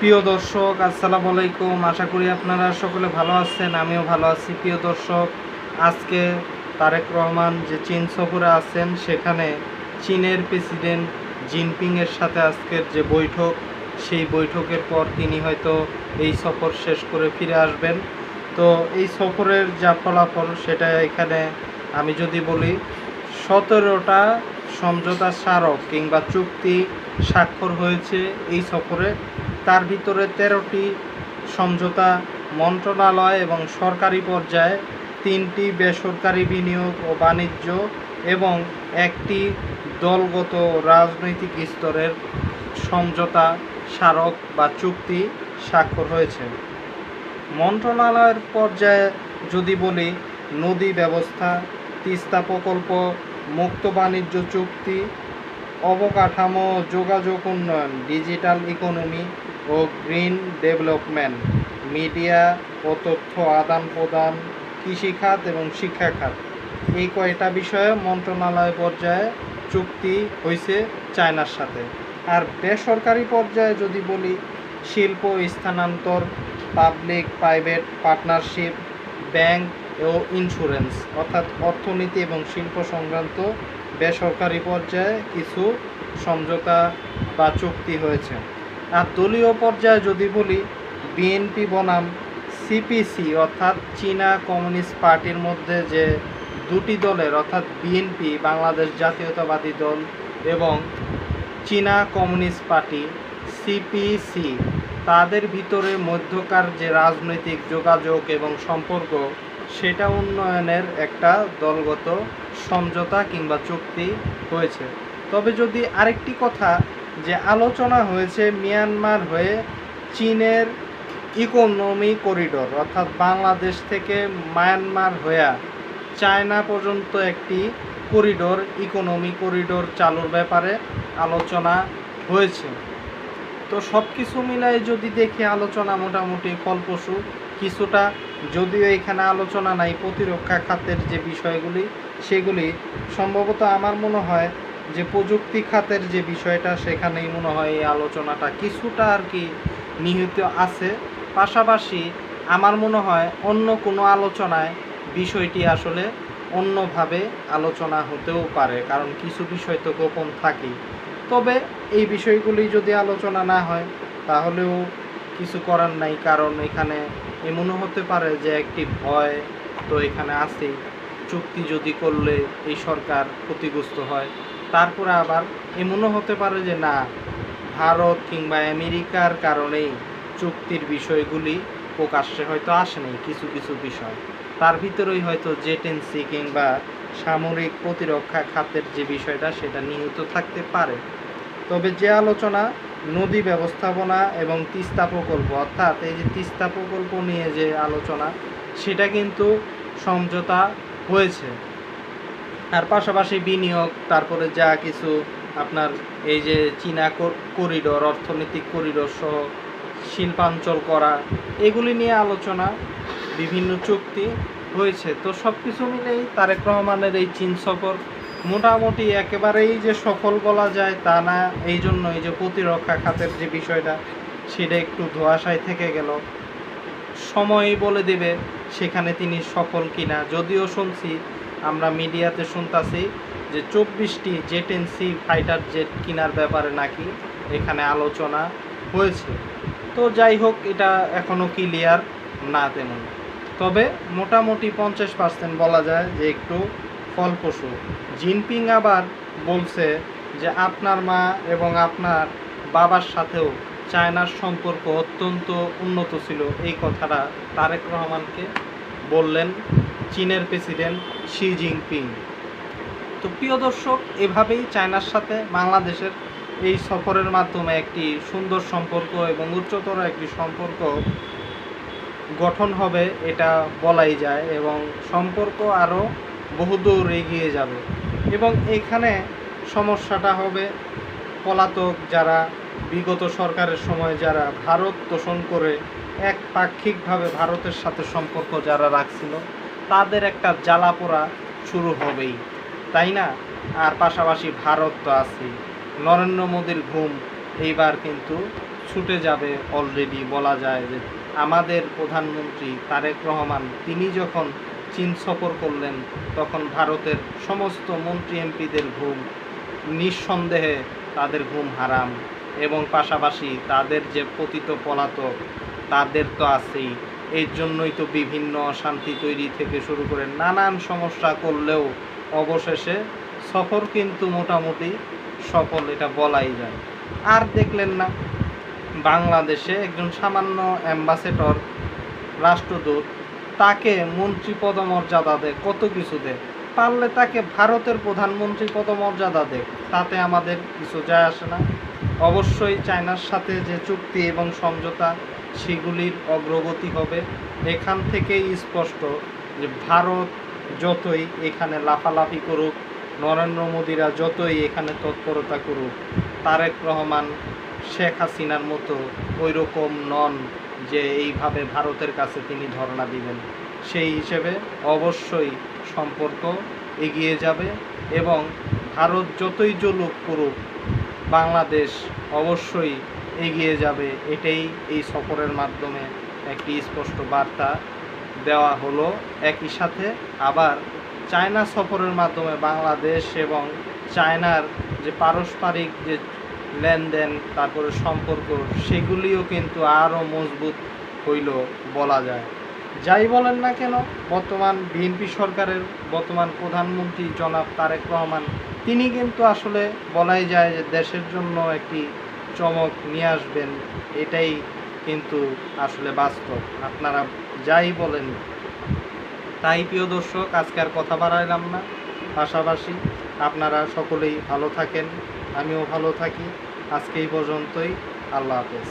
প্রিয় দর্শক, আসসালামু আলাইকুম। আশা করি আপনারা সকলে ভালো আছেন, আমিও ভালো আছি। প্রিয় দর্শক, আজকে তারেক রহমান যে চীন সফরে আছেন, সেখানে চীনের প্রেসিডেন্ট জিনপিংয়ের সাথে আজকের যে বৈঠক, সেই বৈঠকের পর তিনি হয়তো এই সফর শেষ করে ফিরে আসবেন। তো এই সফরের যা ফলাফল সেটা এখানে আমি যদি বলি, 17টা সমঝোতা স্মারক কিংবা চুক্তি স্বাক্ষর হয়েছে এই সফরে। তার ভিতরে 13টি সমঝোতা মন্ত্রণালয় এবং সরকারি পর্যায়ে, 3টি বেসরকারি বিনিয়োগ ও বাণিজ্য এবং একটি দলগত রাজনৈতিক স্তরের সমঝোতা স্মারক বা চুক্তি স্বাক্ষর হয়েছে। মন্ত্রণালয়ের পর্যায়ে যদি বলি, নদী ব্যবস্থা, তিস্তা প্রকল্প, মুক্ত বাণিজ্য চুক্তি, অবকাঠামো, যোগাযোগ উন্নয়ন, ডিজিটাল ইকোনমি ও গ্রিন ডেভেলপমেন্ট, মিডিয়া ও তথ্য আদান প্রদান, কৃষিখাত এবং শিক্ষা খাত, এই কয়টা বিষয়ে মন্ত্রণালয় পর্যায়ে চুক্তি হয়েছে চায়নার সাথে। আর বেসরকারি পর্যায়ে যদি বলি, শিল্প স্থানান্তর, পাবলিক প্রাইভেট পার্টনারশিপ, ব্যাংক ও ইন্স্যুরেন্স, অর্থাৎ অর্থনীতি এবং শিল্প সংক্রান্ত বেসরকারি পর্যায়ে কিছু সমঝোতা বা চুক্তি হয়েছে। আর দলীয় পর্যায়ে যদি বলি, বিএনপি বনাম সিপিসি অর্থাৎ চীনা কমিউনিস্ট পার্টির মধ্যে যে দুটি দলের, অর্থাৎ বিএনপি বাংলাদেশ জাতীয়তাবাদী দল এবং চীনা কমিউনিস্ট পার্টি সিপিসি, তাদের ভিতরে মধ্যকার যে রাজনৈতিক যোগাযোগ এবং সম্পর্ক, সেটা উন্নয়নের একটা দলগত সমঝোতা কিংবা চুক্তি হয়েছে। তবে যদি আরেকটি কথা, যে আলোচনা হয়েছে মিয়ানমার হয়ে চীনের ইকোনমি করিডোর, অর্থাৎ বাংলাদেশ থেকে মায়ানমার হয়ে চায়না পর্যন্ত একটি করিডোর, ইকোনমি করিডোর চালুর ব্যাপারে আলোচনা হয়েছে। তো সব কিছু মিলাই যদি দেখি, আলোচনা মোটামুটি ফলপ্রসূ কিছুটা, যদিও এখানে আলোচনা নাই প্রতিরক্ষা খাতের যে বিষয়গুলি, সেগুলি সম্ভবত আমার মনে হয় যে প্রযুক্তি খাতের যে বিষয়টা, সেখানেই মনে হয় এই আলোচনাটা কিছুটা আর কি নিহিত আছে। পাশাপাশি আমার মনে হয় অন্য কোনো আলোচনায় বিষয়টি আসলে অন্যভাবে আলোচনা হতেও পারে, কারণ কিছু বিষয় তো গোপন থাকেই। তবে এই বিষয়গুলি যদি আলোচনা না হয় তাহলেও কিছু করার নাই, কারণ এখানে এমনও হতে পারে যে একটি ভয় তো এখানে আছে, চুক্তি যদি করলে এই সরকার ক্ষতিগ্রস্ত হয়। তারপরে আবার এমনও হতে পারে যে না, ভারত কিংবা আমেরিকার কারণেই চুক্তির বিষয়গুলি প্রকাশ্যে হয়তো আসেনি, কিছু কিছু বিষয় তার ভিতরেই হয়তো জেটেন্সি কিংবা সামরিক প্রতিরক্ষা খাতের যে বিষয়টা, সেটা নিহিত থাকতে পারে। তবে যে আলোচনা নদী ব্যবস্থাপনা এবং তিস্তা প্রকল্প, অর্থাৎ এই যে তিস্তা প্রকল্প নিয়ে যে আলোচনা, সেটা কিন্তু সমঝোতা হয়েছে। আর পাশাপাশি বিনিয়োগ, তারপরে যা কিছু আপনার এই যে চীনা করিডোর, অর্থনৈতিক করিডোর সহ শিল্পাঞ্চল করা, এগুলি নিয়ে আলোচনা, বিভিন্ন চুক্তি হয়েছে। তো সব কিছু মিলেই তারেক রহমানের এই চীন সফর মোটামুটি একেবারেই যে সফল বলা যায় তা না। এই জন্য এই যে প্রতিরক্ষা খাতের যে বিষয়টা, সেটা একটু ধোঁয়াশায় থেকে গেল। সময়ই বলে দেবে সেখানে তিনি সফল কিনা। যদিও শুনছি, আমরা মিডিয়াতে শুনতাছি যে 24টি জেটেন্সি ফাইটার জেট কেনার ব্যাপারে নাকি এখানে আলোচনা হয়েছে। তো যাই হোক, এটা এখনও ক্লিয়ার না তেমন। তবে মোটামুটি 50% বলা যায় যে একটু ফলপ্রসূ। জিনপিং আবার বলছে যে আপনার মা এবং আপনার বাবার সাথেও চায়নার সম্পর্ক অত্যন্ত উন্নত ছিল, এই কথাটা তারেক রহমানকে বললেন চীনের প্রেসিডেন্ট শি জিনপিং। তো প্রিয় দর্শক, এভাবেই চায়নার সাথে বাংলাদেশের এই সফরের মাধ্যমে একটি সুন্দর সম্পর্ক এবং উচ্চতর একটি সম্পর্ক গঠন হবে, এটা বলাই যায়, এবং সম্পর্ক আরও বহুদূর এগিয়ে যাবে। এবং এখানে সমস্যাটা হবে পলাতক যারা, বিগত সরকারের সময় যারা ভারত তোষণ করে একপাক্ষিকভাবে ভারতের সাথে সম্পর্ক যারা রাখছিল, তাদের একটা জ্বালাপোড়া শুরু হবেই, তাই না? আর পাশাপাশি ভারত তো আছেই। নরেন্দ্র মোদীর ঘুম এইবার কিন্তু ছুটে যাবে। অলরেডি বলা যায় যে আমাদের প্রধানমন্ত্রী তারেক রহমান তিনি যখন চীন সফর করলেন তখন ভারতের সমস্ত মন্ত্রী এমপিদের ঘুম নিঃসন্দেহে তাদের ঘুম হারাম, এবং পাশাপাশি তাদের যে পতিত পলাতক তাদের তো আছেই। এর জন্যই তো বিভিন্ন অশান্তি তৈরি থেকে শুরু করে নানান সমস্যা করলেও অবশেষে সফর কিন্তু মোটামুটি সফল, এটা বলাই যায়। আর দেখলেন না বাংলাদেশে একজন সামান্য অ্যাম্বাসেডর রাষ্ট্রদূত, তাকে মন্ত্রী পদমর্যাদা দেয়, কত কিছু দেয়, পারলে তাকে ভারতের প্রধানমন্ত্রী পদমর্যাদা দেয়, তাতে আমাদের কিছু যায় আসে না। অবশ্যই চায়নার সাথে যে চুক্তি এবং সমঝোতা সেগুলির অগ্রগতি হবে। এখান থেকেই স্পষ্ট যে ভারত যতই এখানে লাফালাফি করুক, নরেন্দ্র মোদীরা যতই এখানে তৎপরতা করুক, তারেক রহমান শেখ হাসিনার মতো ওই রকম নন যে এইভাবে ভারতের কাছে তিনি ধর্ণা দিবেন। সেই হিসেবে অবশ্যই সম্পর্ক এগিয়ে যাবে, এবং ভারত যতই জলুক করুক বাংলাদেশ অবশ্যই এগিয়ে যাবে। এটাই এই সফরের মাধ্যমে একটি স্পষ্ট বার্তা দেওয়া হলো। একই সাথে আবার চায়না সফরের মাধ্যমে বাংলাদেশ এবং চায়নার যে পারস্পরিক যে লেনদেন তারপরে সম্পর্ক সেগুলিও কিন্তু আরও মজবুত হইল বলা যায়। যাই বলেন না কেন, বর্তমান বিএনপি সরকারের বর্তমান প্রধানমন্ত্রী জনাব তারেক রহমান তিনি কিন্তু আসলে বলাই যায় যে দেশের জন্য একটি চমক নিয়ে আসবেন, এটাই কিন্তু আসলে বাস্তব। আপনারা যাই বলেন। তাই প্রিয় দর্শক, আজকে আর কথা বাড়াইলাম না, পাশাপাশি আপনারা সকলেই ভালো থাকেন, আমিও ভালো থাকি। আজকে এই পর্যন্তই। আল্লাহ হাফেজ।